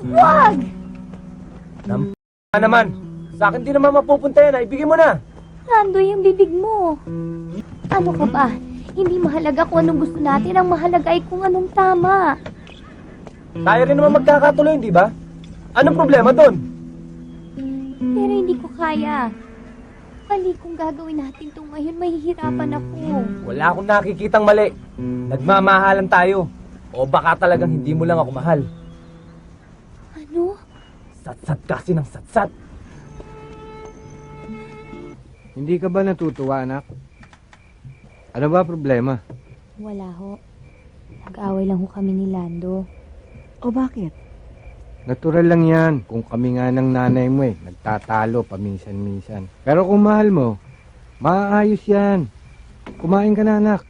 Wag! Naman, sa akin di naman mapupunta yan. Ibigay mo na. Lando, yung bibig mo. Ano ka ba? Hindi mahalaga kung anong gusto natin. Ang mahalaga ay kung anong tama. Tayo rin naman magkakatuloy, di ba? Anong problema doon? Pero hindi ko kaya. Mali kung gagawin natin ito ngayon, mahihirapan ako. Wala akong nakikitang mali. Nagmamahalan tayo. O baka talagang hindi mo lang ako mahal. Ano? Satsat kasi ng satsat. Hindi ka ba natutuwa, anak? Ano ba problema? Wala ho. Nag-away lang ho kami ni Lando. O bakit? Natural lang yan. Kung kami nga ng nanay mo nagtatalo paminsan-minsan. Pero kung mahal mo, maayos yan. Kumain ka na, anak.